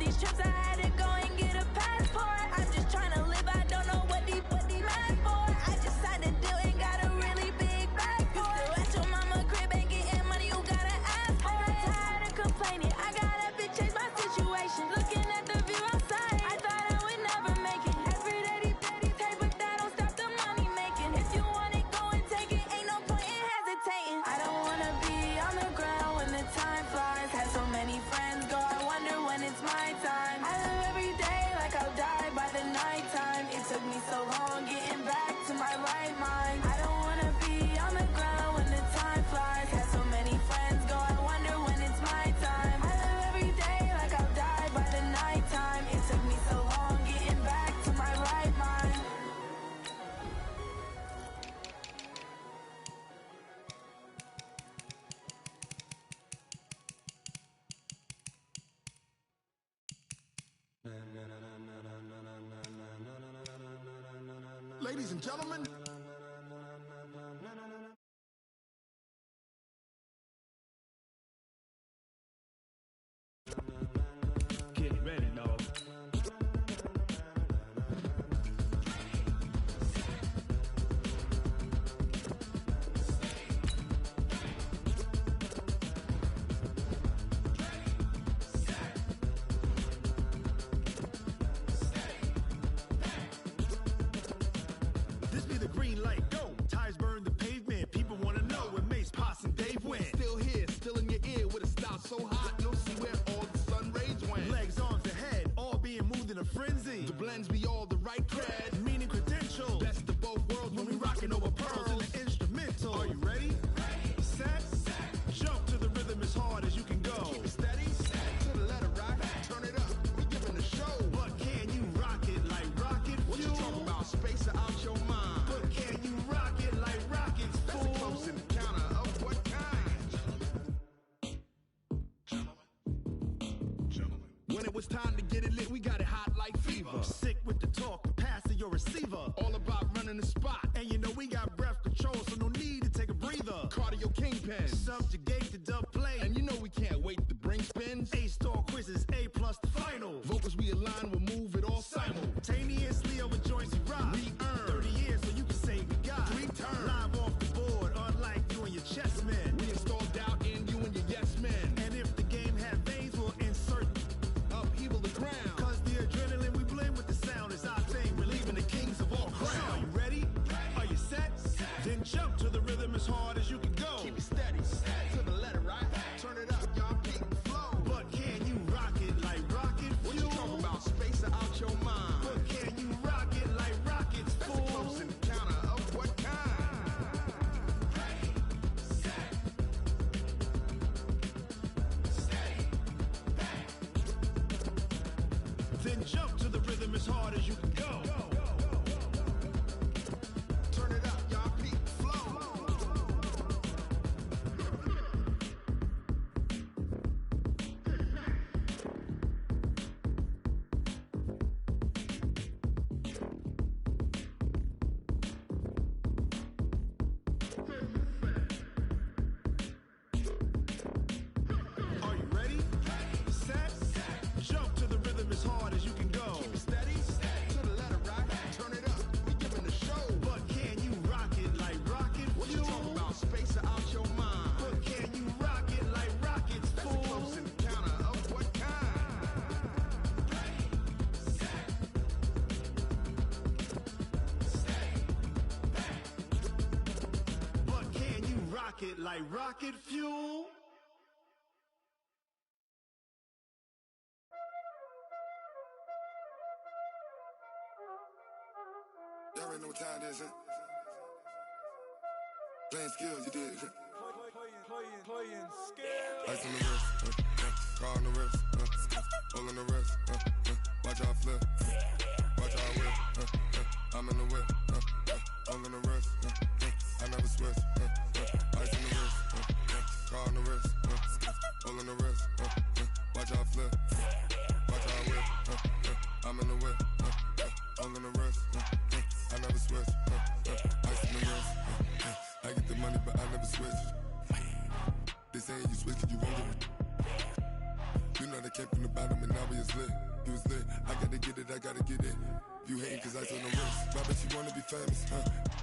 these trips, I had to go and get a passport. I'm just trying to live, I don't know what they mad for. I just signed a deal and got a really big bag for it. You still at your mama crib and getting money, you gotta ask for it. I'm tired of complaining, I got up and changed my situation. Looking at the view outside, I thought I would never make it. Every day they take, but that don't stop the money making. If you want it, go and take it, ain't no point in hesitating. I don't wanna be on the ground when the time flies. Had so many friends go, I wonder when it's my time. I live every day like I'll die by the nighttime. It took me so long getting back to my right mind. I don't wanna be on the ground when the time flies. Had so many friends go, I wonder when it's my time. I live every day like I'll die by the nighttime. It took me so long getting back to my right mind. Ladies and gentlemen, get ready, dog. This be the green light, go. Tires burn the pavement. People wanna know where Mace, Potts, and Dave went. still here, still in your ear with a style so hot, you'll see where all the sun rays went. Legs, arms, ahead, all being moved in a frenzy. The blends be all the right cred, Meaning credentials. best of both worlds When we rockin' over pearls in the instrumental. Are you ready? Set, jump to the rhythm as hard as you can go. Keep it steady, to the letter right, turn it up, we giving the show. But can you rock it like rocket What you fuel? talking about, space out your mind? But can you rock it like rockets, That's a fool? close encounter of what kind? When it was time to get it lit, we got it hot like fever. I'm sick with the talk, pass to your receiver. All about running the spot, And you know we got breath control, so no need to take a breather. cardio kingpin. Subjugate the dub play. And you know we can't wait to bring spins. A-star quizzes, A+ the final. Vocals we align, we'll move it all Simultaneously over joints we rock. We earn 30 years so you can say we got 3 turns. live off the board, unlike you and your chess men. We install doubt in you and your yes men. And if the game had veins, we'll insert Upheaval the ground. cause the adrenaline we blend with the sound is our thing. Relieving the kings of all crowns. Are you ready? Are you set? Then jump to the rhythm as hard as you can go. Keep it steady, to the letter right. Turn it up, y'all peak flow. But can you rock it like rocket What you fuel? talking about, space out your mind? But can you rock it like rockets, That's a fool? close encounter of what kind? Then jump to the rhythm as hard as you can go. Turn it up, y'all peak flow. Are you ready? Set, jump to the rhythm as hard as you can go. Keep it steady, to the letter right. Turn it up, we giving the show. But can you rock it like rocket What you fuel? talking about, space out your mind? But can you rock it like rockets, That's a fool? close encounter of what kind? But can you rock it like rocket fuel? Y'all already know what time it is, huh? Playing skills, you did. Playing skill. Ice on the wrist, car on the wrist, hole on the wrist, watch out flip, watch out whip, I'm in the whip, hole on the wrist, I never switch, ice on the wrist, car on the wrist, hole on the wrist, watch out flip, watch out whip, I'm in the whip, hole on the wrist, I never switch, ice on the wrist, I get the money but I never switch. They say you switch, you won't get it. You know they came from the bottom and now we is lit. He was lit. I gotta get it, I gotta get it. You hating cause ice on the wrist. I bet you wanna be famous, huh?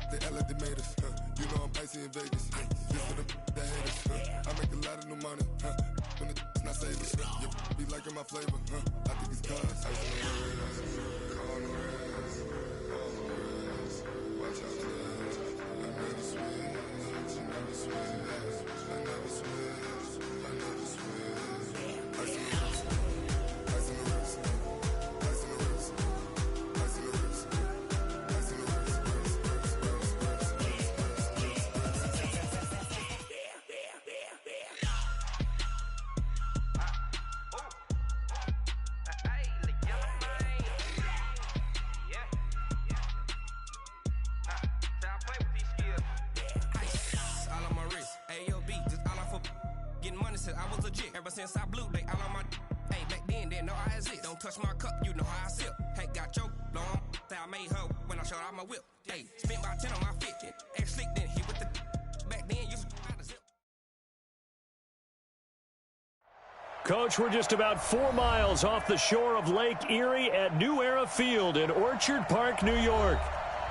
They act like they made us, huh? You know I'm icy in Vegas. This for the that hate us, huh? I make a lot of new money, huh? When the not save us, you be liking my flavor, huh? I think it's cause ice on the wrist. Call on the wrist. Call on the wrist. Watch out for this. I never switch. I never switch. I never switch. I never switch. Ice on the wrist. Ice on the wrist. Ice on the wrist. Ice on the wrist. Ice on the wrist. I was legit. Ever since I blew, they all on my. Hey, back then, didn't know I exist. Don't touch my cup, you know how I sip. Hey, got your long. Say I made her when I showed out my whip. Hey, spent about 10 on my fit. Ex slick, then hit with the. Back then, you out of zip. Coach, we're just about 4 miles off the shore of Lake Erie at New Era Field in Orchard Park, New York.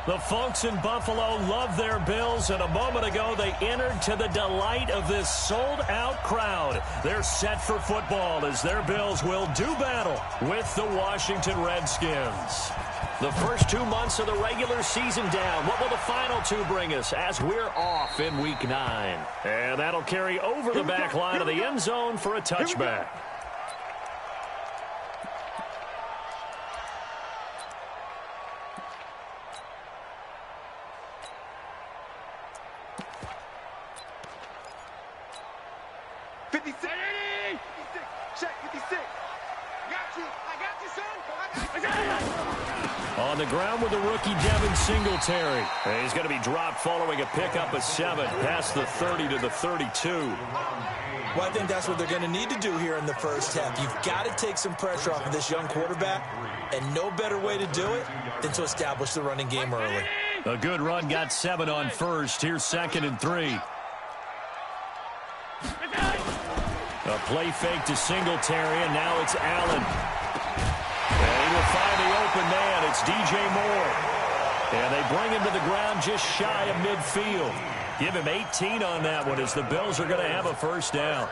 The folks in Buffalo love their Bills, and a moment ago they entered to the delight of this sold-out crowd. They're set for football as their Bills will do battle with the Washington Redskins. The first 2 months of the regular season down. What will the final 2 bring us as we're off in Week 9? And that'll carry over the back line of the end zone for a touchback. On the ground with the rookie Devin Singletary. And he's going to be dropped following a pickup of 7 past the 30 to the 32. Well, I think that's what they're going to need to do here in the first half. You've got to take some pressure off of this young quarterback, and no better way to do it than to establish the running game early. A good run got 7 on first. Here's 2nd and 3. A play fake to Singletary, and now it's Allen. And he will find the open man. It's DJ Moore. And they bring him to the ground just shy of midfield. Give him 18 on that one as the Bills are going to have a first down.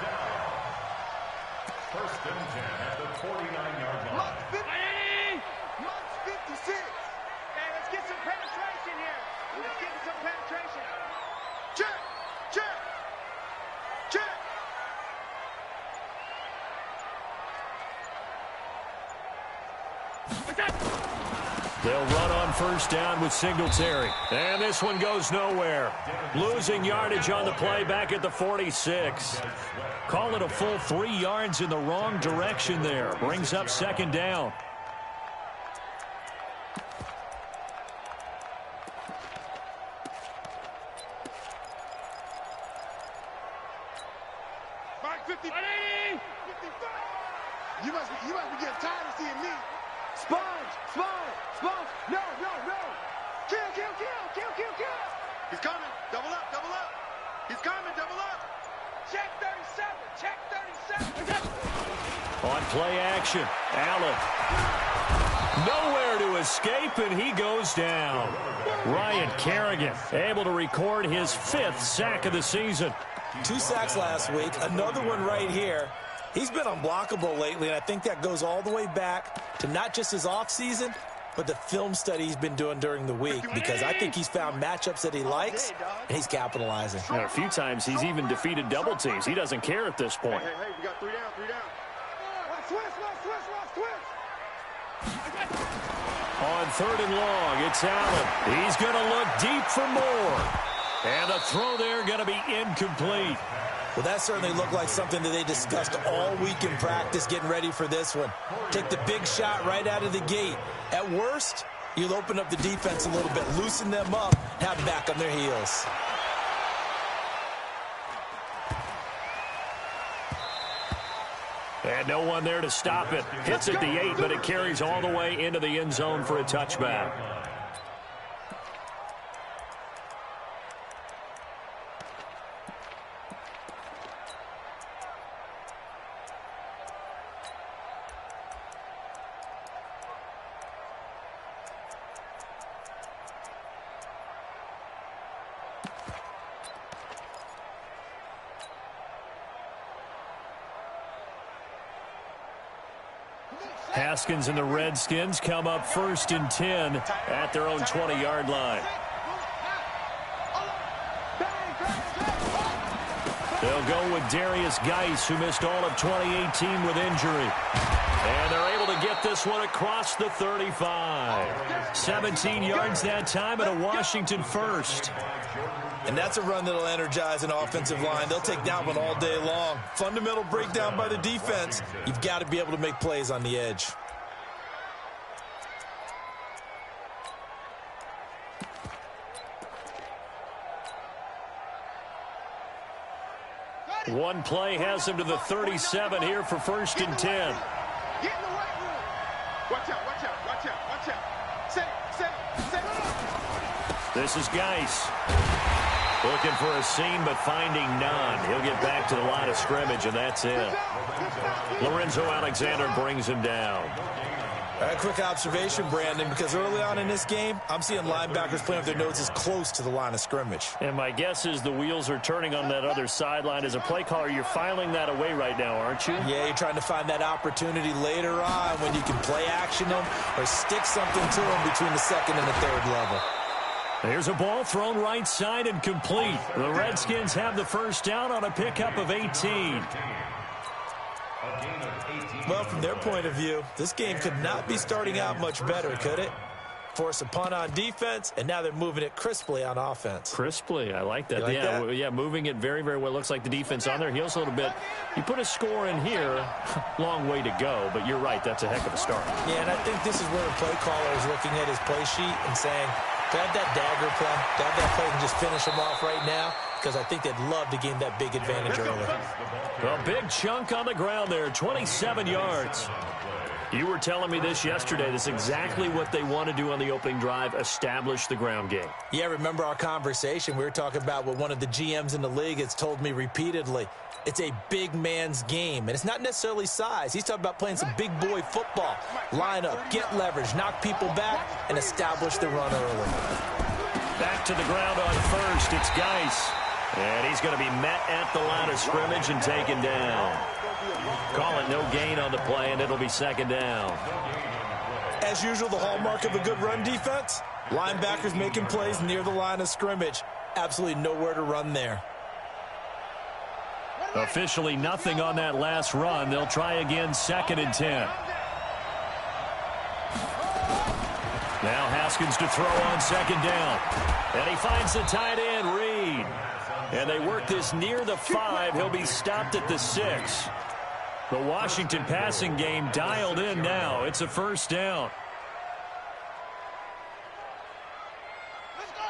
First and 10 at the 49-yard line. Months 56. Hey, let's get some penetration here. Let's get some penetration. Check, check, check. They'll run on first down with Singletary. And this one goes nowhere. Losing yardage on the play back at the 46. Call it a full 3 yards in the wrong direction there. Brings up 2nd down. Mark 50. 55. You must be getting tired of seeing me. Sponge. No. Kill. He's coming. Double up. He's coming. Double up. Check 37. On play action, Allen. Nowhere to escape, and he goes down. Ryan Kerrigan able to record his 5th sack of the season. 2 sacks last week, another one right here. He's been unblockable lately, and I think that goes all the way back to not just his offseason, but the film study he's been doing during the week, because I think he's found matchups that he likes, and he's capitalizing. And a few times he's even defeated double teams. He doesn't care at this point. Hey, we got 3 down. Twist. On 3rd and long, it's Allen. He's going to look deep for more. And the throw there going to be incomplete. Well, that certainly looked like something that they discussed all week in practice getting ready for this one. Take the big shot right out of the gate. At worst, you'll open up the defense a little bit, loosen them up, have them back on their heels. And no one there to stop it. Hits at the 8, but it carries all the way into the end zone for a touchback. Haskins and the Redskins come up 1st and 10 at their own 20-yard line. They'll go with Darius Geis, who missed all of 2018 with injury. And they're able to get this one across the 35. 17 yards that time and a Washington first. And that's a run that'll energize an offensive line. They'll take that one all day long. Fundamental breakdown by the defense. You've got to be able to make plays on the edge. One play has him to the 37 here for 1st and 10. Get in the right room. Watch out, watch out, watch out, watch out. Set. This is Geis. Looking for a seam, but finding none. He'll get back to the line of scrimmage, and that's it. Lorenzo Alexander brings him down. A quick observation, Brandon, because early on in this game, I'm seeing linebackers playing with their noses close to the line of scrimmage. And my guess is the wheels are turning on that other sideline. As a play caller, you're filing that away right now, aren't you? Yeah, you're trying to find that opportunity later on when you can play action them or stick something to them between the second and the third level. There's a ball thrown right side and complete. The Redskins have the first down on a pickup of 18. Well, from their point of view, this game could not be starting out much better, could it? Force a punt on defense, and now they're moving it crisply on offense. Crisply, I like that. You like that? Yeah, moving it very, very well. Looks like the defense on their heels a little bit. You put a score in here, long way to go, but you're right, that's a heck of a start. Yeah, and I think this is where the play caller is looking at his play sheet and saying, to have that dagger play, to have that play and just finish them off right now, because I think they'd love to gain that big advantage early. A big chunk on the ground there, 27 yards. You were telling me this yesterday. That's exactly what they want to do on the opening drive, establish the ground game. Yeah, remember our conversation? We were talking about what one of the GMs in the league has told me repeatedly. It's a big man's game, and it's not necessarily size. He's talking about playing some big boy football. Line up, get leverage, knock people back, and establish the run early. Back to the ground on first. It's Geis. And he's going to be met at the line of scrimmage and taken down. Call it no gain on the play, and it'll be second down. As usual, the hallmark of a good run defense, linebackers making plays near the line of scrimmage. Absolutely nowhere to run there. Officially nothing on that last run. They'll try again, 2nd and 10. Now Haskins to throw on 2nd down. And he finds the tight end, Reed. And they work this near the 5. He'll be stopped at the 6. The Washington passing game dialed in now. It's a first down. Let's go.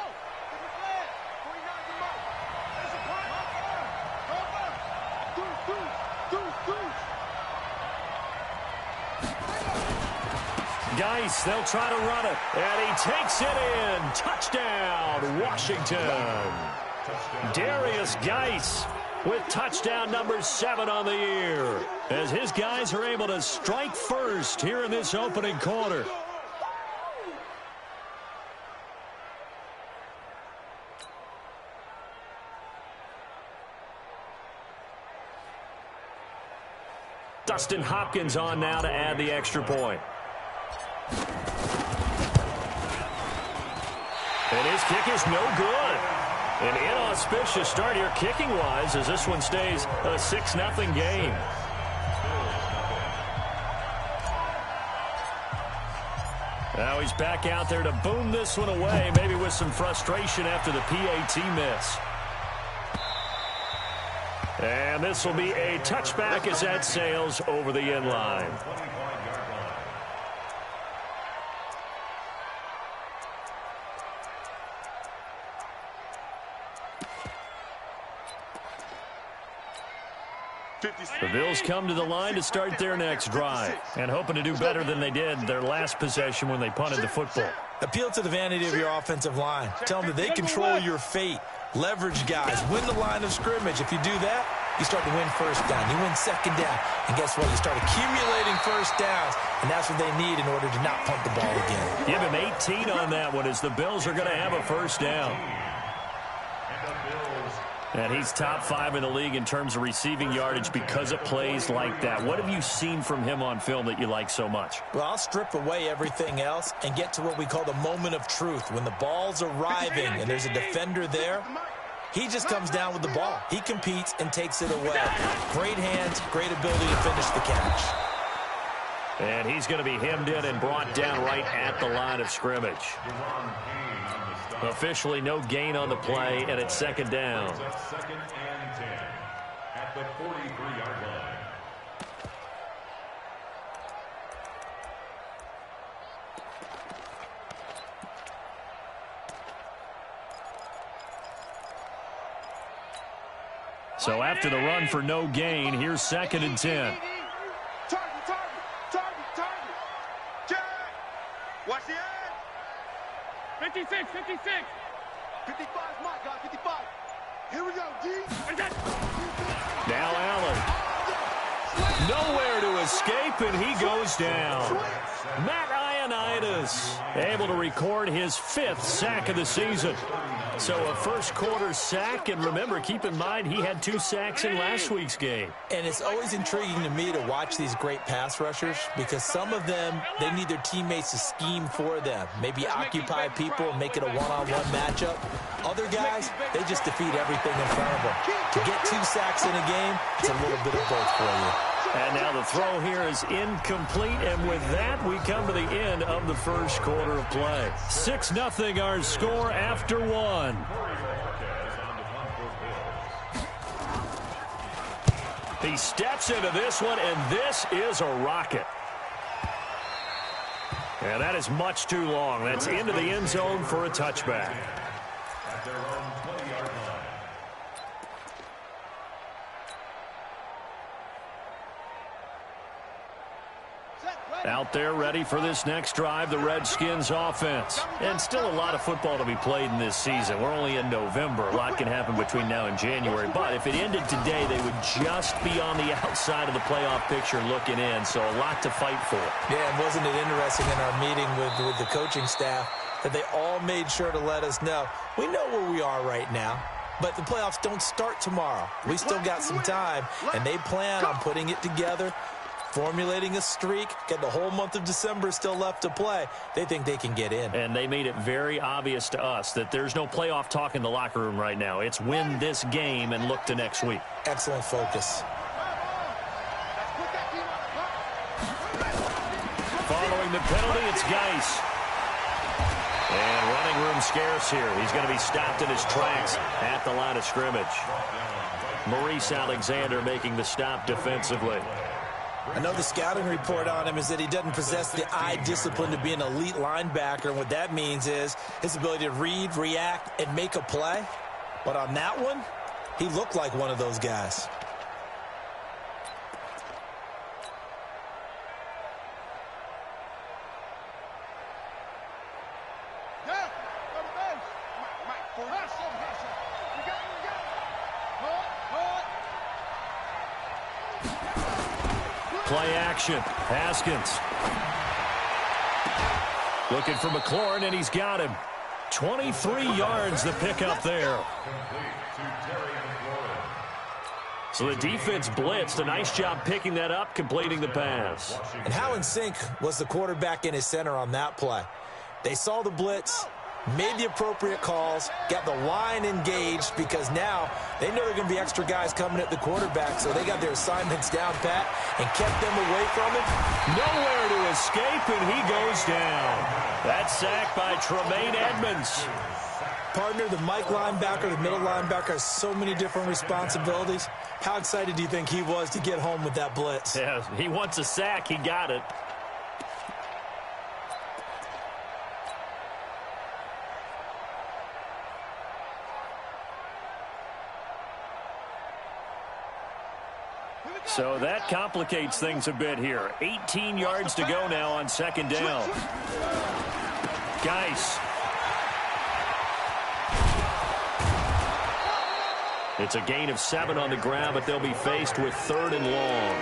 Geis, they'll try to run it. And he takes it in. Touchdown, Washington. Darius Geis with touchdown number 7 on the year, as his guys are able to strike first here in this opening quarter. Dustin Hopkins on now to add the extra point. And his kick is no good. An inauspicious start here kicking-wise as this one stays a 6-0 game. Now he's back out there to boom this one away, maybe with some frustration after the PAT miss. And this will be a touchback as that sails over the end line. The Bills come to the line to start their next drive and hoping to do better than they did their last possession when they punted the football. Appeal to the vanity of your offensive line. Tell them that they control your fate. Leverage guys. Win the line of scrimmage. If you do that, you start to win first down. You win second down. And guess what? You start accumulating first downs. And that's what they need in order to not punt the ball again. Give him 18 on that one as the Bills are going to have a first down. And he's top 5 in the league in terms of receiving yardage because of plays like that. What have you seen from him on film that you like so much? Well, I'll strip away everything else and get to what we call the moment of truth. When the ball's arriving and there's a defender there, he just comes down with the ball. He competes and takes it away. Great hands, great ability to finish the catch. And he's going to be hemmed in and brought down right at the line of scrimmage. Officially no gain on the play, and it's second down. Second and 10 at the 43-yard line. So after the run for no gain, here's second and 10. Target. Check. Watch the end. 56. 55 is my guy, 55. Here we go, G. Now Allen. Nowhere to escape, and he goes down. Matt Ioannidis able to record his 5th sack of the season. So a first-quarter sack, and remember, keep in mind, he had 2 sacks in last week's game. And it's always intriguing to me to watch these great pass rushers because some of them, they need their teammates to scheme for them, maybe occupy people and make it a one-on-one matchup. Other guys, they just defeat everything in front of them. To get 2 sacks in a game, it's a little bit of both for you. And now the throw here is incomplete, and with that, we come to the end of the first quarter of play. 6-0 our score after 1. He steps into this one, and this is a rocket. And that is much too long. That's into the end zone for a touchback. At their own 20-yard line. Out there ready for this next drive, the Redskins offense. And still a lot of football to be played in this season. We're only in November. A lot can happen between now and January. But if it ended today, they would just be on the outside of the playoff picture looking in. So a lot to fight for. Yeah, and wasn't it interesting in our meeting with the coaching staff that they all made sure to let us know, we know where we are right now, but the playoffs don't start tomorrow. We still got some time, and they plan on putting it together, formulating a streak, got the whole month of December still left to play. They think they can get in. And they made it very obvious to us that there's no playoff talk in the locker room right now. It's win this game and look to next week. Excellent focus. Following the penalty, it's Geis. And running room scarce here. He's going to be stopped in his tracks at the line of scrimmage. Maurice Alexander making the stop defensively. I know the scouting report on him is that he doesn't possess the eye discipline to be an elite linebacker, and what that means is his ability to read, react, and make a play. But on that one, he looked like one of those guys. Play action. Haskins. Looking for McLaurin, and he's got him. 23 yards the pickup there. So the defense blitzed. A nice job picking that up, completing the pass. And how in sync was the quarterback and his center on that play? They saw the blitz, made the appropriate calls, got the line engaged because now they know there are going to be extra guys coming at the quarterback, so they got their assignments down pat and kept them away from it. Nowhere to escape, and he goes down. That sack by Tremaine Edmonds. Partner, the Mike linebacker, the middle linebacker has so many different responsibilities. How excited do you think he was to get home with that blitz? Yeah, he wants a sack. He got it. So that complicates things a bit here. 18 yards to go now on second down. Geis. It's a gain of 7 on the ground, but they'll be faced with 3rd and long.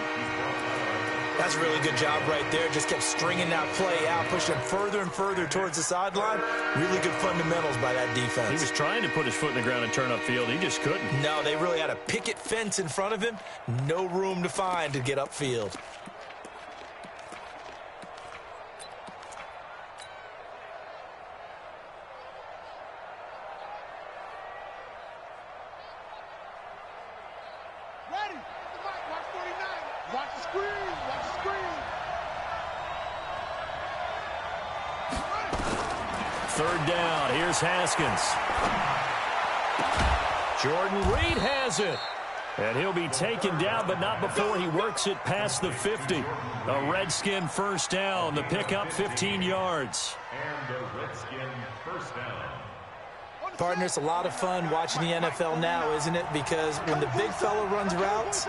That's a really good job right there. Just kept stringing that play out, pushing him further and further towards the sideline. Really good fundamentals by that defense. He was trying to put his foot in the ground and turn upfield. He just couldn't. No, they really had a picket fence in front of him. No room to find to get upfield. Ready? Watch 49. Watch the screen. Watch the screen. Third down. Here's Haskins. Jordan Reed has it. And he'll be taken down, but not before he works it past the 50. A Redskin first down. The pickup 15 yards. And a Redskin first down. Partner, it's a lot of fun watching the NFL now, isn't it? Because when the big fella runs routes,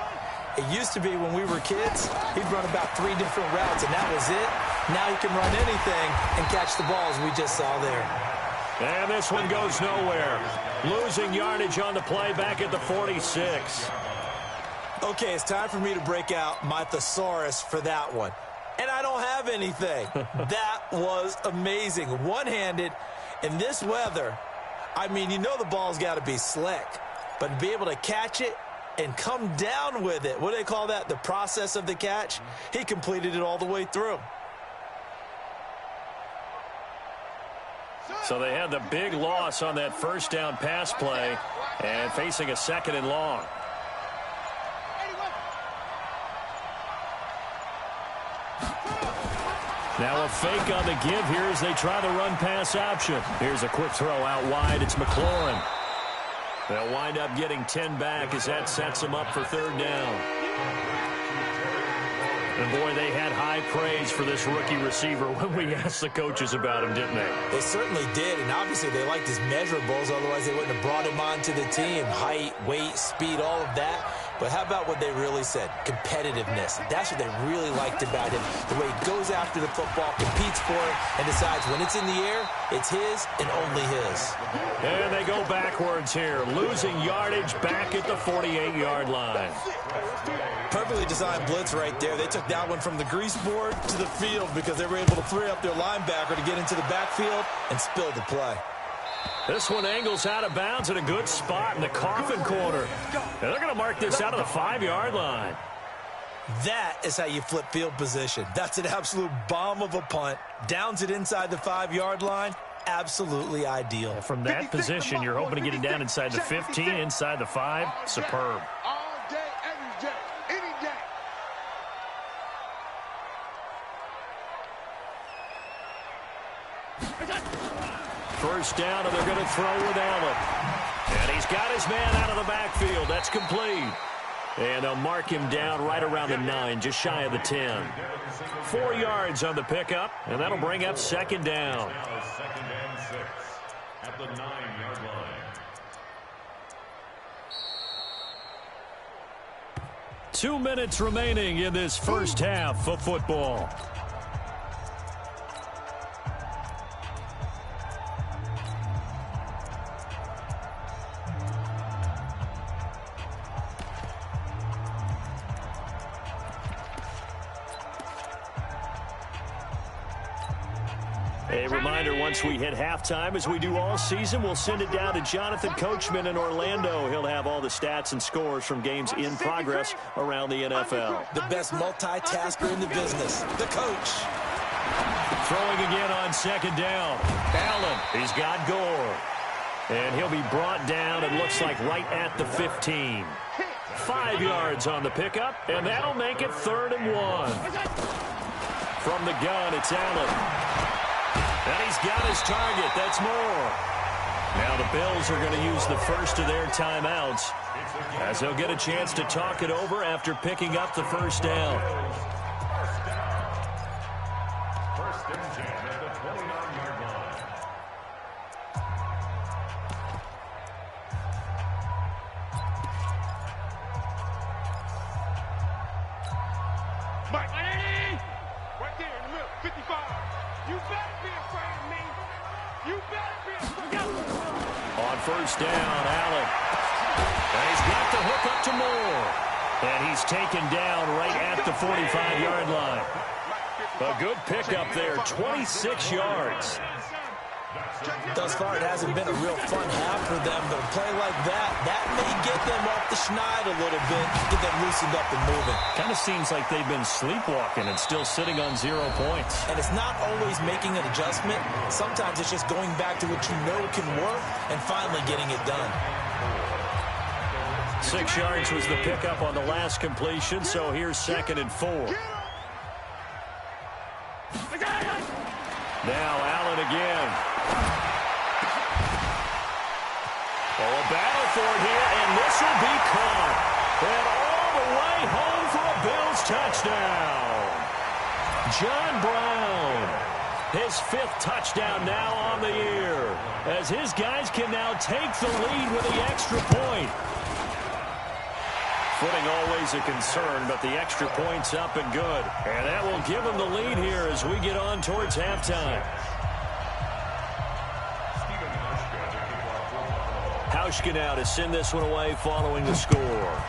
it used to be when we were kids, he'd run about 3 different routes, and that was it. Now he can run anything and catch the balls we just saw there. And this one goes nowhere. Losing yardage on the play back at the 46. Okay, it's time for me to break out my thesaurus for that one. And I don't have anything. That was amazing. One-handed in this weather. I mean, you know the ball's got to be slick. But to be able to catch it and come down with it, what do they call that? The process of the catch? He completed it all the way through. So they had the big loss on that first down pass play and facing a 2nd and long. Now a fake on the give here as they try the run-pass option. Here's a quick throw out wide. It's McLaurin. They'll wind up getting 10 back as that sets them up for 3rd down. And, boy, they had high praise for this rookie receiver when we asked the coaches about him, didn't they? They certainly did, and obviously they liked his measurables. Otherwise, they wouldn't have brought him onto the team. Height, weight, speed, all of that. But how about what they really said? Competitiveness. That's what they really liked about him. The way he goes after the football, competes for it, and decides when it's in the air, it's his and only his. And they go backwards here, losing yardage back at the 48-yard line. Perfectly designed blitz right there. They took that one from the grease board to the field because they were able to free up their linebacker to get into the backfield and spill the play. This one angles out of bounds at a good spot in the coffin corner. And they're going to mark this out of the 5-yard line. That is how you flip field position. That's an absolute bomb of a punt. Downs it inside the 5-yard line. Absolutely ideal. From that position, you're hoping to get it down inside the 15, inside the 5. Superb. All day, every day, any day. First down, and they're going to throw with Allen. And he's got his man out of the backfield. That's complete. And they'll mark him down right around the 9, just shy of the 10. 4 yards on the pickup, and that'll bring up 2nd down. Now 2nd and 6 at the 9-yard line. 2 minutes remaining in this first half of football. A reminder, once we hit halftime, as we do all season, we'll send it down to Jonathan Coachman in Orlando. He'll have all the stats and scores from games in progress around the NFL. The best multitasker in the business, the coach. Throwing again on 2nd down. Allen, he's got Gore. And he'll be brought down, it looks like, right at the 15. 5 yards on the pickup, and that'll make it 3rd and 1. From the gun, it's Allen. And he's got his target. That's more. Now the Bills are going to use the first of their timeouts as they'll get a chance to talk it over after picking up the first down. First and 10 at the 29-yard line. Mike. Right there in the middle, 55. You better be afraid of me. You better be afraid of me. On first down, Allen. And he's got the hook up to Moore. And he's taken down right at the the 45-yard line. A good pickup there, 26 yards. Thus far, it hasn't been a real fun half for them, but a play like that may get them off the schneid a little bit, get them loosened up and moving. Kind of seems like they've been sleepwalking and still sitting on 0 points. And it's not always making an adjustment. Sometimes it's just going back to what you know can work and finally getting it done. 6 yards was the pickup on the last completion, so here's 2nd and 4. Now Allen again. Oh, a battle for it here, and this will be caught. And all the way home for a Bills touchdown. John Brown, his 5th touchdown now on the year, as his guys can now take the lead with the extra point. Footing always a concern, but the extra point's up and good. And that will give them the lead here as we get on towards halftime. Hauschka now to send this one away following the score.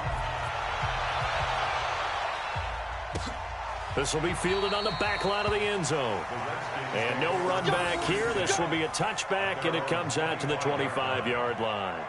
This will be fielded on the back line of the end zone. And no run back here. This will be a touchback, and it comes out to the 25-yard line.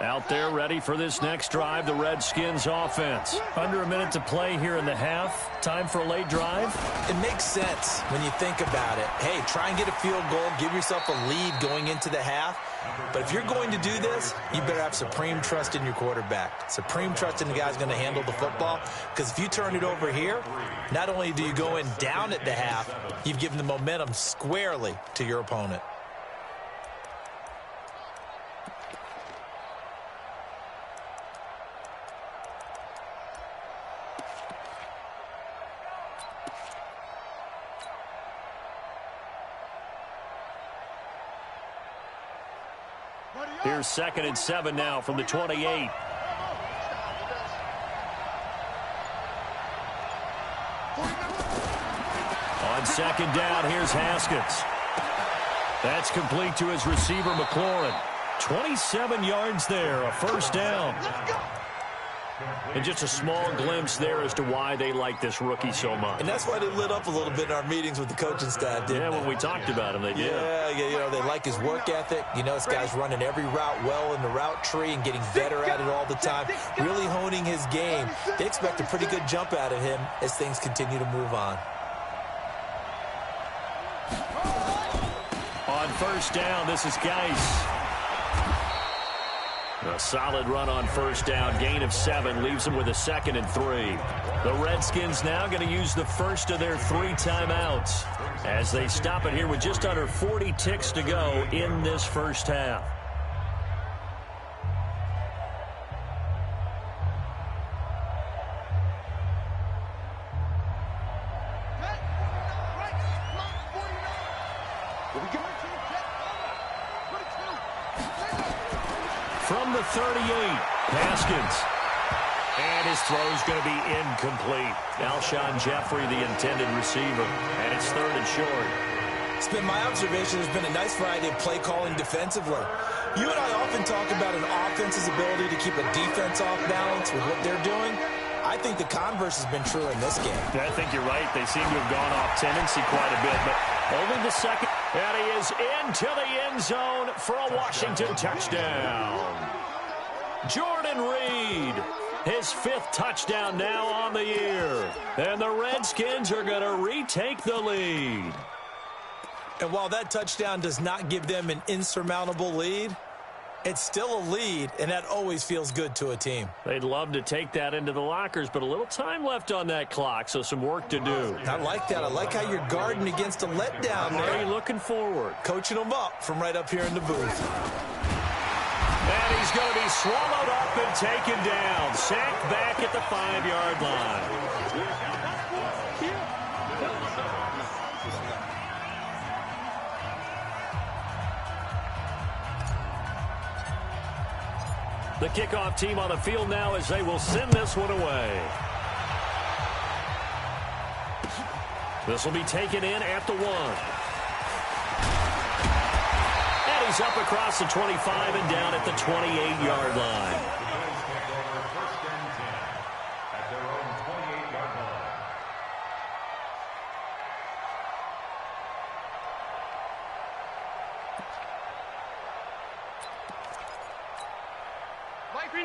Out there ready for this next drive, the Redskins offense. Under a minute to play here in the half. Time for a late drive. It makes sense when you think about it. Hey, try and get a field goal. Give yourself a lead going into the half. But if you're going to do this, you better have supreme trust in your quarterback. Supreme trust in the guy's going to handle the football. Because if you turn it over here, not only do you go in down at the half, you've given the momentum squarely to your opponent. Here's 2nd and 7 now from the 28. On 2nd down, here's Haskins. That's complete to his receiver, McLaurin. 27 yards there, a 1st down. And just a small glimpse there as to why they like this rookie so much. And that's why they lit up a little bit in our meetings with the coaching staff, didn't they? When we talked about him, they did. Yeah, you know, they like his work ethic. You know, this guy's running every route well in the route tree and getting better at it all the time, really honing his game. They expect a pretty good jump out of him as things continue to move on. On 1st down, this is Geis. A solid run on 1st down. Gain of 7 leaves them with a 2nd and 3. The Redskins now going to use the first of their 3 timeouts as they stop it here with just under 40 ticks to go in this first half. From the 38, Haskins. And his throw's going to be incomplete. Alshon Jeffrey, the intended receiver. And it's 3rd and short. It's been my observation there's been a nice variety of play calling defensively. You and I often talk about an offense's ability to keep a defense off balance with what they're doing. I think the converse has been true in this game. I think you're right. They seem to have gone off tendency quite a bit, but only the 2nd. And he is into the end zone for a Washington touchdown. Jordan Reed, his 5th touchdown now on the year. And the Redskins are going to retake the lead. And while that touchdown does not give them an insurmountable lead, it's still a lead, and that always feels good to a team. They'd love to take that into the lockers, but a little time left on that clock, so some work to do. I like that. I like how you're guarding against a letdown there. Already looking forward. Coaching them up from right up here in the booth. And he's going to be swallowed up and taken down. Sacked back at the 5-yard line. The kickoff team on the field now as they will send this one away. This will be taken in at the 1. And he's up across the 25 and down at the 28-yard line.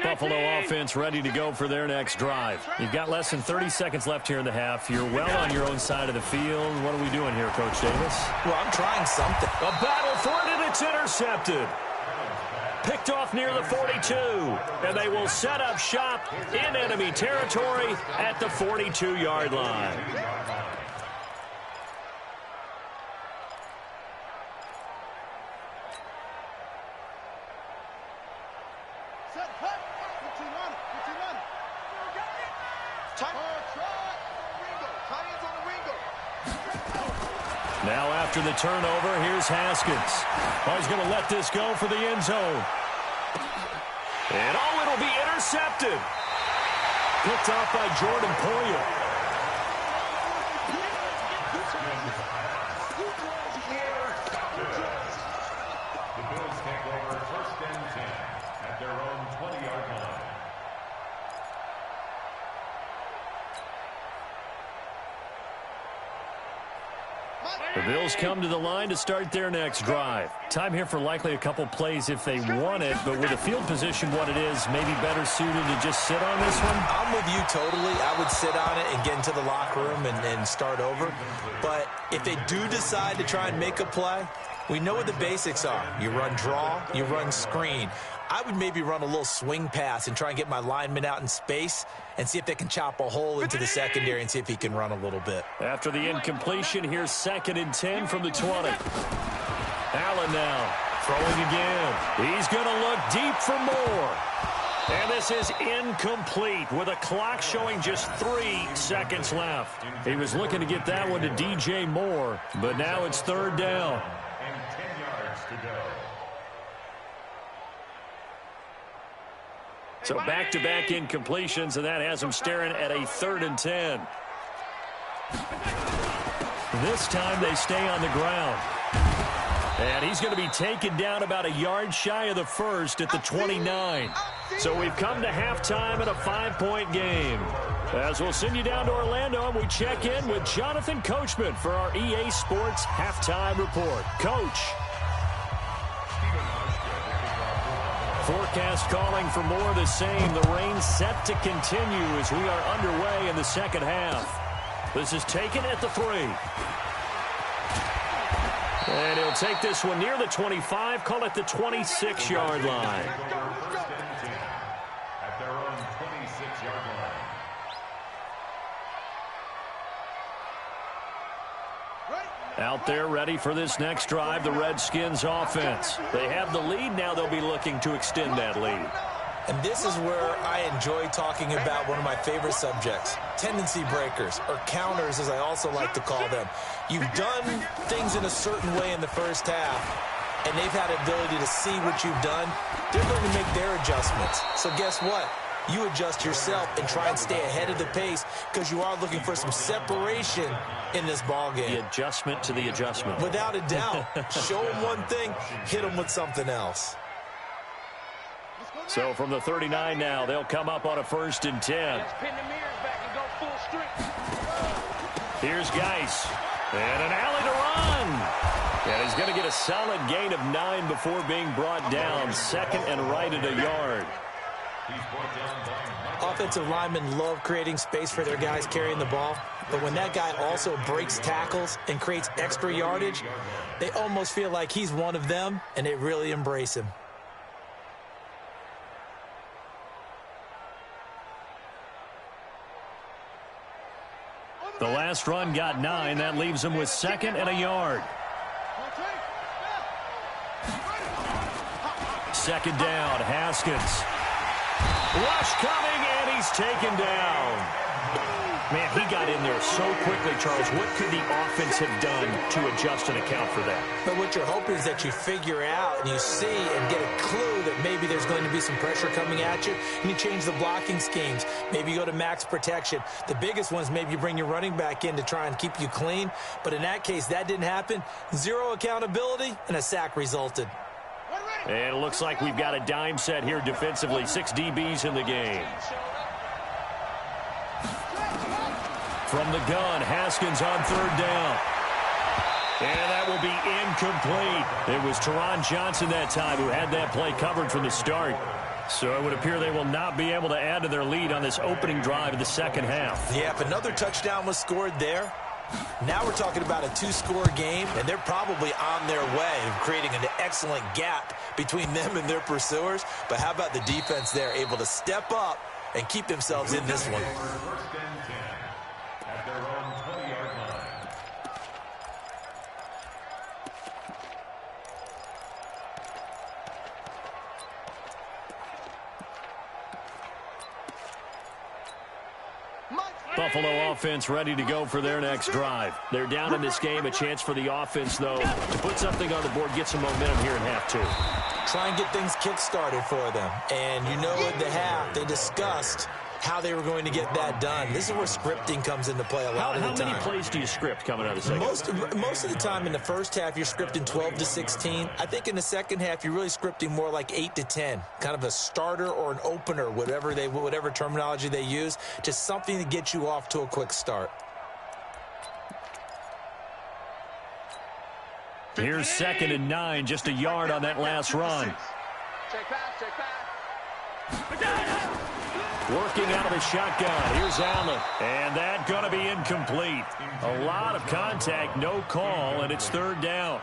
Buffalo offense ready to go for their next drive. You've got less than 30 seconds left here in the half. You're well on your own side of the field. What are we doing here, Coach Davis? Well, I'm trying something. A battle for it, and it's intercepted. Picked off near the 42. And they will set up shop in enemy territory at the 42-yard line. Now after the turnover, here's Haskins. Oh, he's going to let this go for the end zone. And oh, it'll be intercepted. Picked off by Jordan Poyer. The Bills take over 1st and 10 at their own 20-yard line. The Bills come to the line to start their next drive. Time here for likely a couple plays if they want it, but with the field position what it is, maybe better suited to just sit on this one? I'm with you totally. I would sit on it and get into the locker room and start over. But if they do decide to try and make a play, we know what the basics are. You run draw, you run screen. I would maybe run a little swing pass and try and get my lineman out in space and see if they can chop a hole into the secondary and see if he can run a little bit. After the incompletion, here's 2nd and 10 from the 20. Allen now throwing again. He's going to look deep for more. And this is incomplete with a clock showing just 3 seconds left. He was looking to get that one to DJ Moore, but now it's 3rd down. And 10 yards to go. So back-to-back incompletions, and that has him staring at a 3rd and 10. This time they stay on the ground. And he's going to be taken down about a yard shy of the first at the 29. So we've come to halftime in a 5-point game. As we'll send you down to Orlando, and we check in with Jonathan Coachman for our EA Sports Halftime Report. Coach. Forecast calling for more of the same. The rain set to continue as we are underway in the second half. This is taken at the 3. And he'll take this one near the 25, call it the 26-yard line. At their own 26-yard line. Out there ready for this next drive, the Redskins offense. They have the lead. Now they'll be looking to extend that lead. And this is where I enjoy talking about one of my favorite subjects, tendency breakers, or counters as I also like to call them. You've done things in a certain way in the first half, and they've had the ability to see what you've done. They're going to make their adjustments. So guess what? You adjust yourself and try and stay ahead of the pace because you are looking for some separation in this ball game. The adjustment to the adjustment. Without a doubt. Show them one thing, hit them with something else. So from the 39 now, they'll come up on a 1st and 10. Here's Geis. And an alley to run. And he's going to get a solid gain of 9 before being brought down. 2nd and right at a yard. Offensive linemen love creating space for their guys carrying the ball, but when that guy also breaks tackles and creates extra yardage, they almost feel like he's one of them, and they really embrace him. The last run got 9. That leaves him with 2nd and a yard. 2nd down, Haskins. Rush coming, and he's taken down. Man, he got in there so quickly, Charles. What could the offense have done to adjust and account for that? But what you're hoping is that you figure out and you see and get a clue that maybe there's going to be some pressure coming at you, and you change the blocking schemes. Maybe you go to max protection. The biggest one is maybe you bring your running back in to try and keep you clean. But in that case, that didn't happen. Zero accountability, and a sack resulted. And it looks like we've got a dime set here defensively. 6 DBs in the game. From the gun, Haskins on 3rd down. And that will be incomplete. It was Teron Johnson that time who had that play covered from the start. So it would appear they will not be able to add to their lead on this opening drive of the second half. Yeah, if another touchdown was scored there, now we're talking about a 2-score game, and they're probably on their way of creating an excellent gap between them and their pursuers. But how about the defense there, able to step up and keep themselves in this one? At their own 20-yard line. Buffalo offense ready to go for their next drive. They're down in this game. A chance for the offense, though, to put something on the board, get some momentum here in half 2. Try and get things kick-started for them. And you know at the half, they discussed how they were going to get that done. This is where scripting comes into play a lot of the time. How many plays do you script coming out of the second? Most of the time in the first half, you're scripting 12 to 16. I think in the second half, you're really scripting more like 8 to 10. Kind of a starter or an opener, whatever terminology they use. Just something to get you off to a quick start. Here's 2nd and 9, just a yard on that last run. Check pass, check pass. Working out of the shotgun. Here's Allen. And that going to be incomplete. A lot of contact, no call, and it's 3rd down.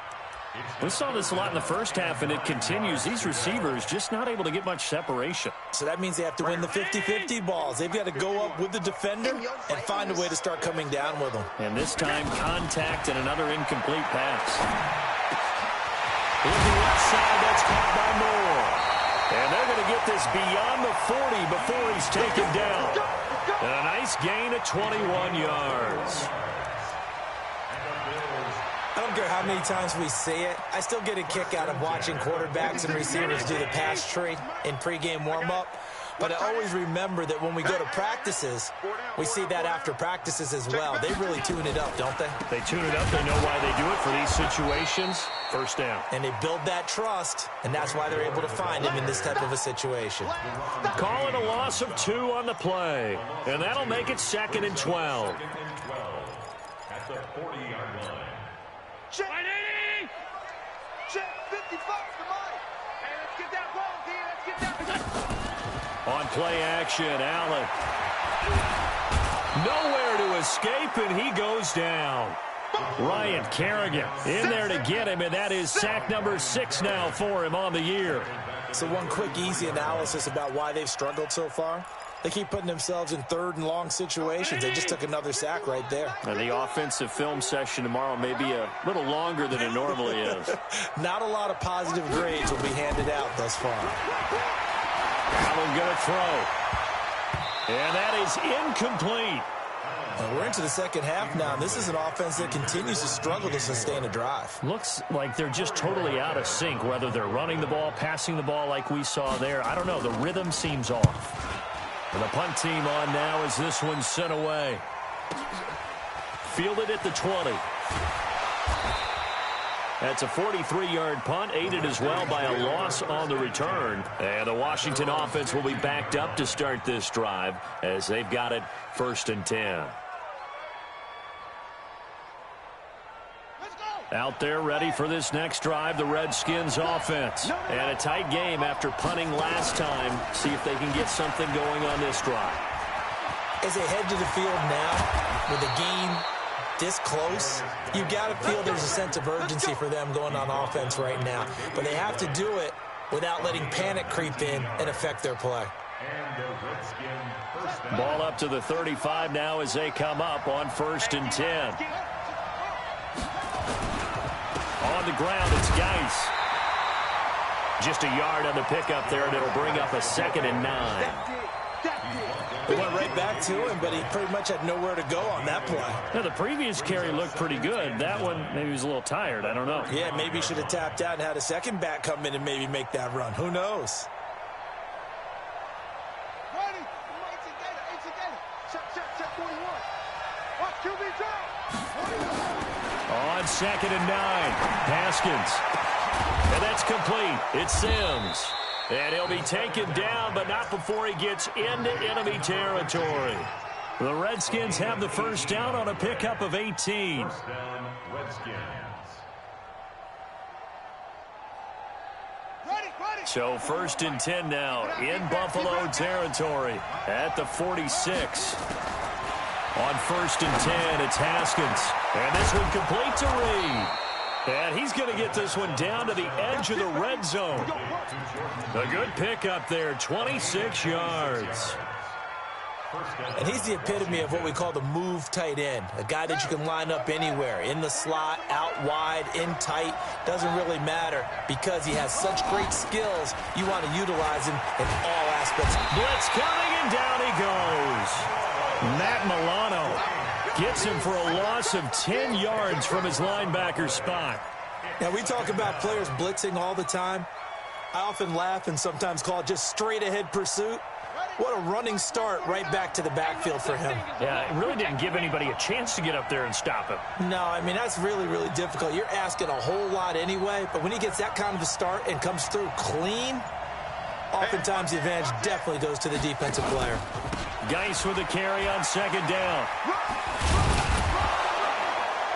We saw this a lot in the first half, and it continues. These receivers just not able to get much separation. So that means they have to win the 50-50 balls. They've got to go up with the defender and find a way to start coming down with them. And this time, contact and another incomplete pass. Looking left side, that's caught by Moore. And they're going to get this beyond the 40 before he's taken down. And a nice gain of 21 yards. I don't care how many times we see it. I still get a kick out of watching quarterbacks and receivers do the pass tree in pregame warm-up. But I always remember that when we go to practices, we see that after practices as well. They really tune it up, don't they? They tune it up. They know why they do it for these situations. 1st down. And they build that trust, and that's why they're able to find him in this type of a situation. Call it a loss of 2 on the play. And that'll make it 2nd and 12. At the 40-yard line. Check. Check. 55 to Mike. Hey, let's get that ball, D. Let's get that. On play action, Allen. Nowhere to escape, and he goes down. Ryan Kerrigan in there to get him, and that is sack number 6 now for him on the year. So one quick, easy analysis about why they've struggled so far. They keep putting themselves in 3rd and long situations. They just took another sack right there. And the offensive film session tomorrow may be a little longer than it normally is. Not a lot of positive grades will be handed out thus far. Allen going to throw. And that is incomplete. And we're into the second half now. This is an offense that continues to struggle to sustain a drive. Looks like they're just totally out of sync, whether they're running the ball, passing the ball like we saw there. I don't know. The rhythm seems off. And the punt team on now as this one's sent away. Fielded at the 20. That's a 43-yard punt, aided as well by a loss on the return. And the Washington offense will be backed up to start this drive as they've got it 1st and 10. Out there ready for this next drive, the Redskins offense. And a tight game after punting last time. See if they can get something going on this drive. As they head to the field now, with the game this close, you've got to feel there's a sense of urgency for them going on offense right now. But they have to do it without letting panic creep in and affect their play. Ball up to the 35 now as they come up on 1st and 10. On the ground, it's Geis. Just a yard on the pickup there, and it'll bring up a 2nd and 9. It went right back to him, but he pretty much had nowhere to go on that play. Yeah, the previous carry looked pretty good. That one, maybe he was a little tired. I don't know. Yeah, maybe he should have tapped out and had a second back come in and maybe make that run. Who knows? On 2nd and 9, Haskins. And that's complete. It's Sims. And he'll be taken down, but not before he gets into enemy territory. The Redskins have the first down on a pickup of 18. First down, Redskins. So 1st and 10 now in Buffalo territory at the 46. On 1st and 10, it's Haskins. And this one complete to Reed. And he's going to get this one down to the edge of the red zone. A good pickup there, 26 yards. And he's the epitome of what we call the move tight end, a guy that you can line up anywhere, in the slot, out wide, in tight, doesn't really matter because he has such great skills. You want to utilize him in all aspects. Blitz coming, and down he goes. Matt Milano gets him for a loss of 10 yards from his linebacker spot. Now, we talk about players blitzing all the time. I often laugh and sometimes call it just straight-ahead pursuit. What a running start right back to the backfield for him. Yeah, it really didn't give anybody a chance to get up there and stop him. No, I mean, that's really, really difficult. You're asking a whole lot anyway, but when he gets that kind of a start and comes through clean, oftentimes the advantage definitely goes to the defensive player. Geis with a carry on 2nd down.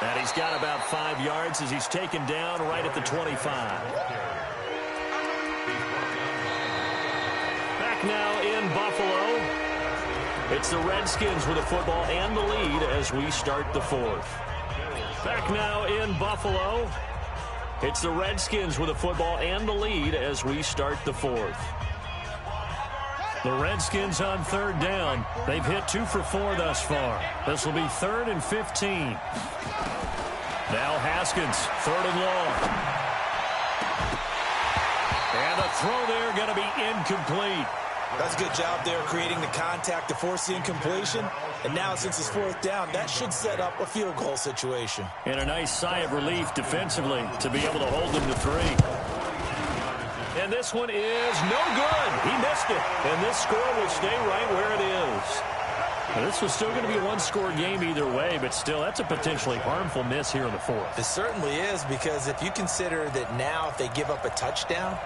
And he's got about 5 yards as he's taken down right at the 25. Now in Buffalo, it's the Redskins with the football and the lead as we start the 4th. Back now in Buffalo, it's the Redskins with the football and the lead as we start the 4th. The Redskins on 3rd down. They've hit 2 for 4 thus far. This will be 3rd and 15. Now Haskins, 3rd and long. And a throw there going to be incomplete. That's a good job there creating the contact to force the incompletion. And now since it's 4th down, that should set up a field goal situation. And a nice sigh of relief defensively to be able to hold them to 3. And this one is no good. He missed it. And this score will stay right where it is. Now, this was still going to be a one-score game either way, but still, that's a potentially harmful miss here in the 4th. It certainly is, because if you consider that now if they give up a touchdown,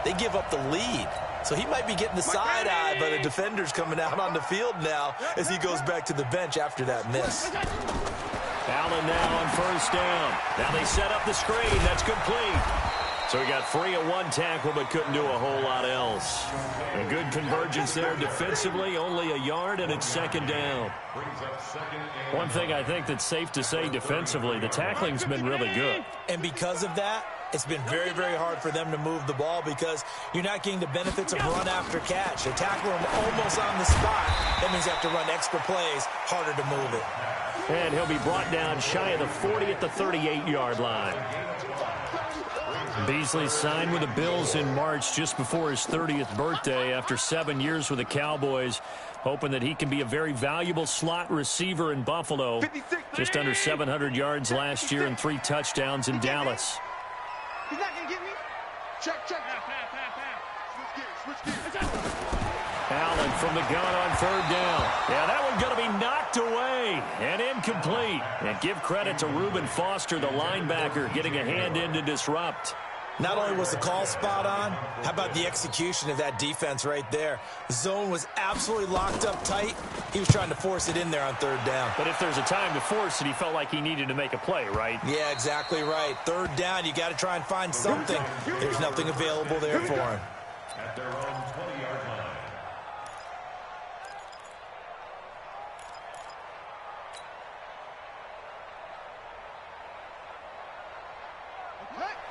they give up the lead. So he might be getting the side eye, but a defender's coming out on the field now as he goes back to the bench after that miss. Allen now on 1st down. Now they set up the screen. That's complete. So he got free of one tackle, but couldn't do a whole lot else. A good convergence there defensively, only a yard, and it's 2nd down. One thing I think that's safe to say defensively, the tackling's been really good. And because of that, it's been very, very hard for them to move the ball because you're not getting the benefits of run after catch. They tackle him almost on the spot. That means you have to run extra plays, harder to move it. And he'll be brought down shy of the 40 at the 38-yard line. Beasley signed with the Bills in March just before his 30th birthday after 7 years with the Cowboys, hoping that he can be a very valuable slot receiver in Buffalo. Just under 700 yards last year and 3 touchdowns in Dallas. He's not going to get me. Check. Switch gears. Allen from the gun on 3rd down. Yeah, that one's going to be knocked away and incomplete. And give credit to Reuben Foster, the linebacker, getting a hand in to disrupt. Not only was the call spot on, how about the execution of that defense right there? The zone was absolutely locked up tight. He was trying to force it in there on 3rd down. But if there's a time to force it, he felt like he needed to make a play, right? Yeah, exactly right. 3rd down, you got to try and find something. There's nothing available there for him. At their own 20-yard line.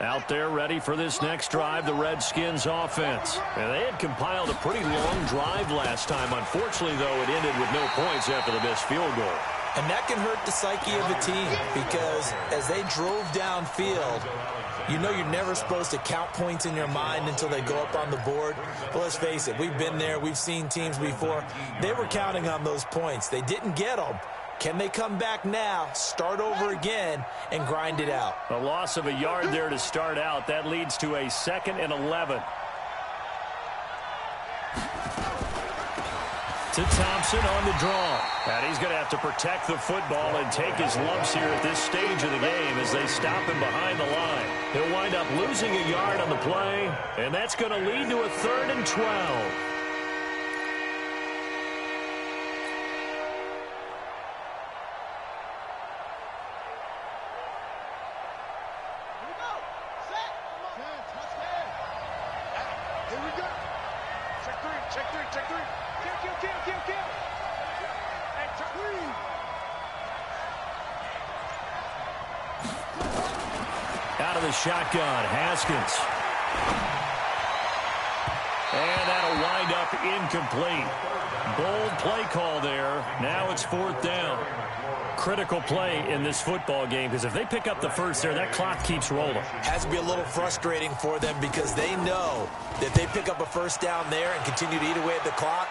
Out there ready for this next drive, the Redskins offense. And they had compiled a pretty long drive last time. Unfortunately, though, it ended with no points after the missed field goal. And that can hurt the psyche of a team because as they drove downfield, you know you're never supposed to count points in your mind until they go up on the board. But let's face it, we've been there. We've seen teams before. They were counting on those points. They didn't get them. Can they come back now, start over again, and grind it out? A loss of a yard there to start out. That leads to a 2nd and 11. To Thompson on the draw. And he's going to have to protect the football and take his lumps here at this stage of the game as they stop him behind the line. He'll wind up losing a yard on the play, and that's going to lead to a 3rd and 12. Out of the shotgun, Haskins. And that'll wind up incomplete. Bold play call there. Now it's 4th down. Critical play in this football game because if they pick up the first there, that clock keeps rolling. Has to be a little frustrating for them because they know that they pick up a first down there and continue to eat away at the clock,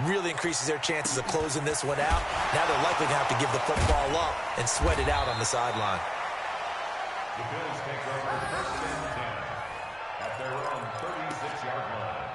really increases their chances of closing this one out. Now they're likely going to have to give the football up and sweat it out on the sideline. The Bills take over 1st and 10 at their own 36-yard line.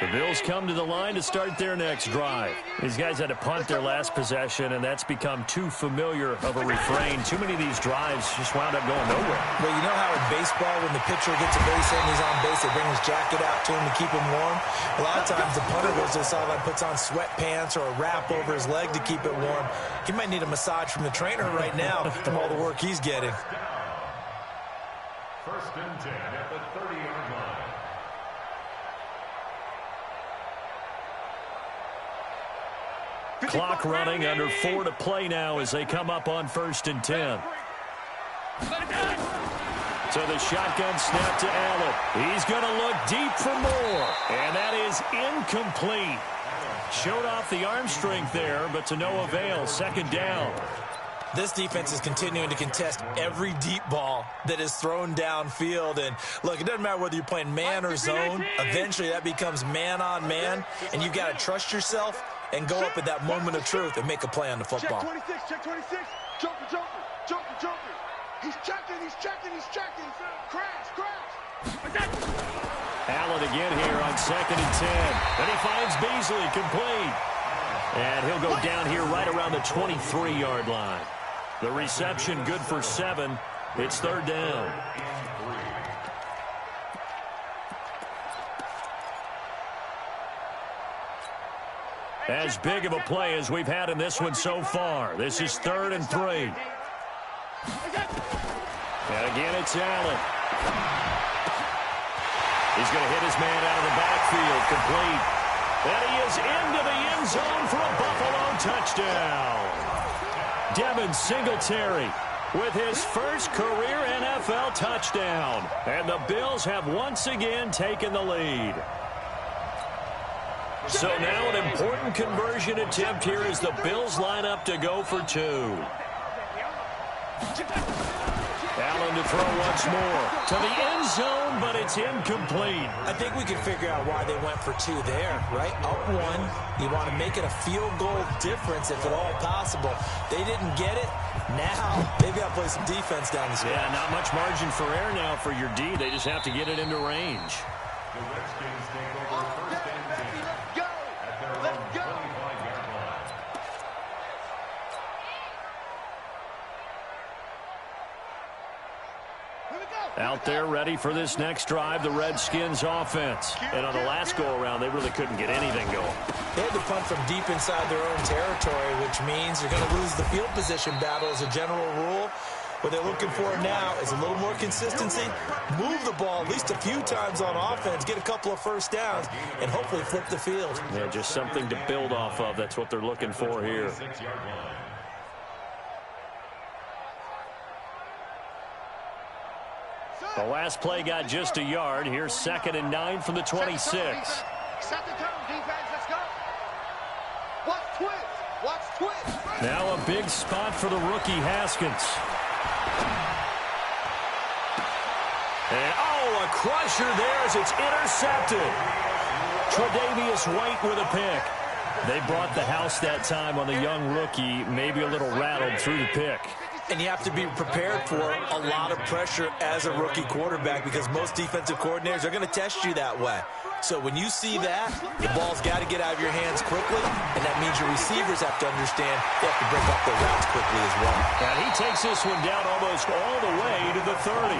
The Bills come to the line to start their next drive. These guys had to punt their last possession, and that's become too familiar of a refrain. Too many of these drives just wound up going nowhere. Well, you know how in baseball, when the pitcher gets a base hit and he's on base, they bring his jacket out to him to keep him warm? A lot of times the punter goes to the sideline, puts on sweatpants or a wrap over his leg to keep it warm. He might need a massage from the trainer right now from all the work he's getting. 1st and 10 at the 30-yard line. Clock running, under 4 to play now as they come up on 1st and 10. So the shotgun snap to Allen. He's going to look deep for more. And that is incomplete. Showed off the arm strength there, but to no avail. 2nd down. This defense is continuing to contest every deep ball that is thrown downfield. And, look, it doesn't matter whether you're playing man or zone. Eventually that becomes man on man, and you've got to trust yourself and go up at that moment of truth and make a play on the football. Check 26. Jumper. He's checking. Crash. Allen again here on 2nd and 10. And he finds Beasley complete. And he'll go down here right around the 23-yard line. The reception good for 7. It's 3rd down. As big of a play as we've had in this one so far. This is 3rd and 3. And again, it's Allen. He's going to hit his man out of the backfield, complete. And he is into the end zone for a Buffalo touchdown. Devin Singletary with his first career NFL touchdown. And the Bills have once again taken the lead. So now an important conversion attempt here as the Bills line up to go for 2. Allen to throw once more to the end zone, but it's incomplete. I think we can figure out why they went for 2 there, right? Up 1, you want to make it a field goal difference if at all possible. They didn't get it. Now they've got to play some defense down the stretch. Yeah, not much margin for error now for your D. They just have to get it into range. The Redskins take over 1st and 10 at their own 25-yard line. Out there ready for this next drive, the Redskins offense. And on the last go-around, they really couldn't get anything going. They had to punt from deep inside their own territory, which means they're going to lose the field position battle as a general rule. What they're looking for now is a little more consistency, move the ball at least a few times on offense, get a couple of first downs, and hopefully flip the field. Yeah, just something to build off of. That's what they're looking for here. The last play got just a yard. Here's 2nd and 9 from the 26. Set the tone, defense. Let's go. Watch twist. Watch twist. Now a big spot for the rookie Haskins. And, a crusher there as it's intercepted. Tre'Davious White with a pick. They brought the house that time on the young rookie, maybe a little rattled through the pick. And you have to be prepared for a lot of pressure as a rookie quarterback because most defensive coordinators are going to test you that way. So when you see that, the ball's got to get out of your hands quickly, and that means your receivers have to understand they have to break up their routes quickly as well. And he takes this one down almost all the way to the 30.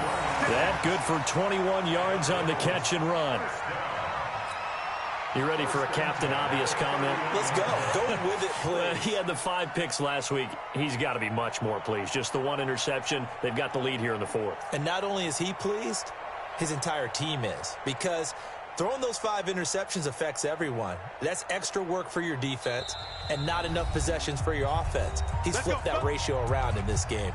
That good for 21 yards on the catch and run. You ready for a Captain Obvious comment? Let's go. Go with it, please. He had the 5 picks last week. He's got to be much more pleased. Just the 1 interception. They've got the lead here in the 4th. And not only is he pleased, his entire team is. Because throwing those 5 interceptions affects everyone. That's extra work for your defense and not enough possessions for your offense. He's flipped that ratio around in this game.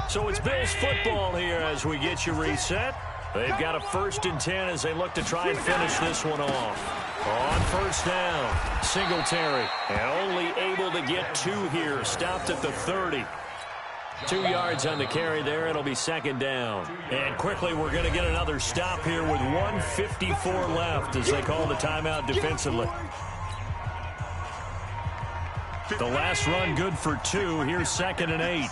So it's Bills football here as we get you reset. They've got a 1st and 10 as they look to try and finish this one off. On 1st down, Singletary, and only able to get 2 here. Stopped at the 30. 2 yards on the carry there. It'll be 2nd down. And quickly we're going to get another stop here with 1:54 left as they call the timeout defensively. The last run good for 2. Here's 2nd and 8.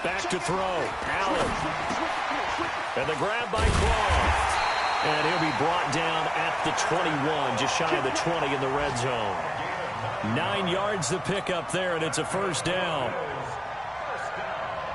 Back to throw. Allen. And the grab by Croft. And he'll be brought down at the 21, just shy of the 20 in the red zone. 9 yards the pickup there, and it's a 1st down.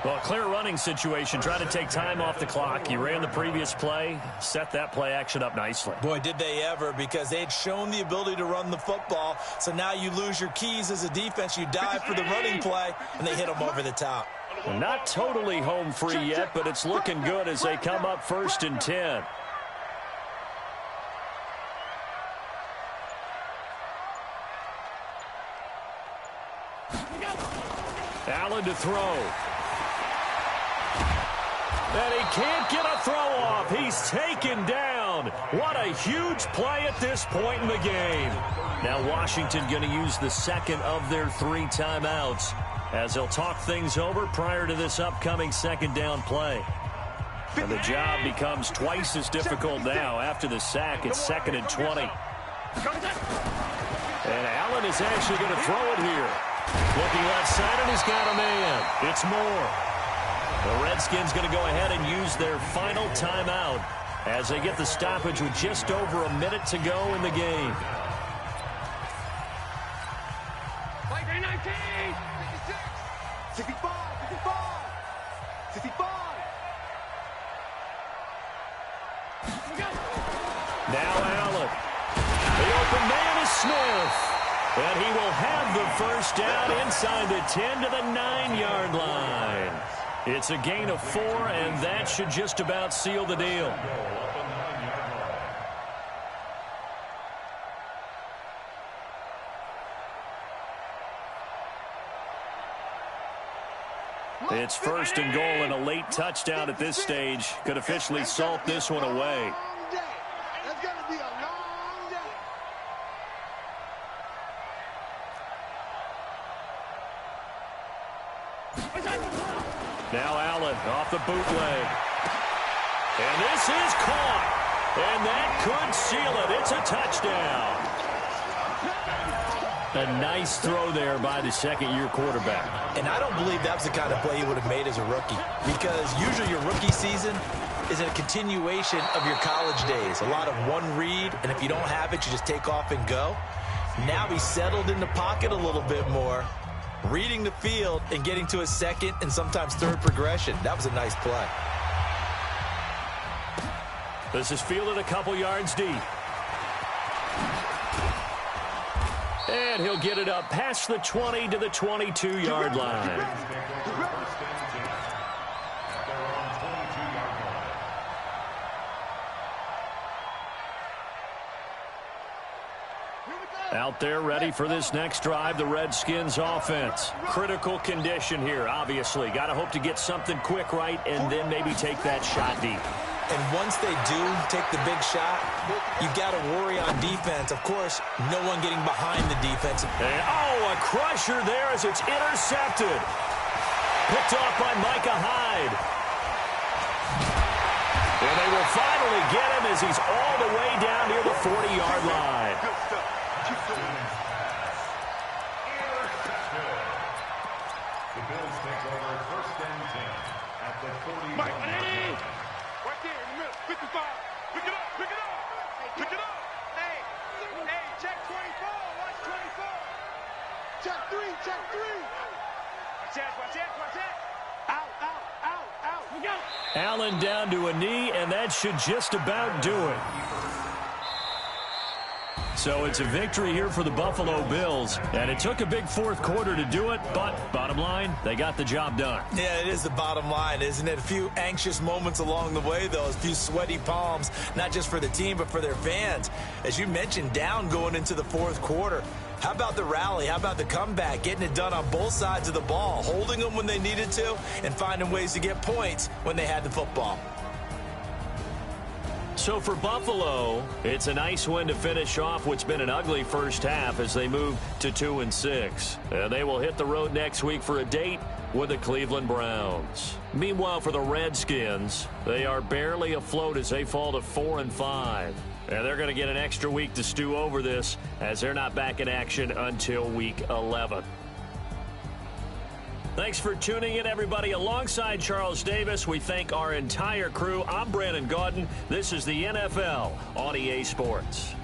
Well, a clear running situation. Try to take time off the clock. You ran the previous play, set that play action up nicely. Boy, did they ever, because they had shown the ability to run the football. So now you lose your keys as a defense. You dive for the running play, and they hit them over the top. Well, not totally home free yet, but it's looking good as they come up 1st and 10. Allen to throw. And he can't get a throw off. He's taken down. What a huge play at this point in the game. Now Washington going to use the 2nd of their 3 timeouts as they'll talk things over prior to this upcoming 2nd down play. And the job becomes twice as difficult now after the sack. It's 2nd and 20. And Allen is actually going to throw it here. Looking left side, and he's got a man. It's Moore. The Redskins going to go ahead and use their final timeout as they get the stoppage with just over a minute to go in the game. 65, 65. Now Allen. The open man is Smith. And he will have the 1st down inside the 10 to the 9-yard line. It's a gain of 4, and that should just about seal the deal. It's 1st and goal, and a late touchdown at this stage could officially salt this one away. That's going to be a long day. Now Allen off the bootleg. And this is caught. And that could seal it. It's a touchdown. A nice throw there by the 2nd-year quarterback. And I don't believe that was the kind of play he would have made as a rookie. Because usually your rookie season is a continuation of your college days. A lot of one read, and if you don't have it, you just take off and go. Now he's settled in the pocket a little bit more, reading the field and getting to his 2nd and sometimes 3rd progression. That was a nice play. This is fielded a couple yards deep. And he'll get it up past the 20 to the 22-yard line. Out there ready for this next drive, the Redskins offense. Critical condition here, obviously. Got to hope to get something quick right and then maybe take that shot deep. And once they do take the big shot, you got to worry on defense. Of course, no one getting behind the defense. And, a crusher there as it's intercepted. Picked off by Micah Hyde. And they will finally get him as he's all the way down near the 40-yard line. The Bills take over first and 10 at the 40-yard line. Right there in the middle, 55. Pick it up, pick it up. Pick it up. Hey, check 24. Watch 24. Check 3, check 3. Watch that. Out. We go. Allen down to a knee, and that should just about do it. So it's a victory here for the Buffalo Bills, and it took a big fourth quarter to do it, but bottom line, they got the job done. Yeah, it is the bottom line, isn't it? A few anxious moments along the way, though, a few sweaty palms, not just for the team, but for their fans. As you mentioned, down going into the fourth quarter. How about the rally? How about the comeback? Getting it done on both sides of the ball, holding them when they needed to, and finding ways to get points when they had the football. So for Buffalo, it's a nice win to finish off what's been an ugly first half as they move to 2-6. And they will hit the road next week for a date with the Cleveland Browns. Meanwhile, for the Redskins, they are barely afloat as they fall to 4-5. And they're going to get an extra week to stew over this as they're not back in action until week 11. Thanks for tuning in, everybody. Alongside Charles Davis, we thank our entire crew. I'm Brandon Gaudin. This is the NFL on EA Sports.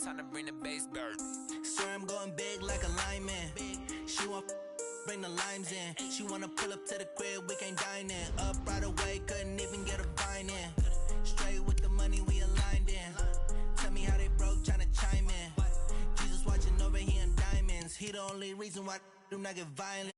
Time to bring the bass bird. Sir, I'm going big like a lineman. She want bring the limes in. She wanna pull up to the crib, we can't dine in. Up right away, couldn't even get a vine in. Straight with the money we aligned in. Tell me how they broke, tryna chime in. Jesus watching over here in diamonds. He the only reason why do not get violent.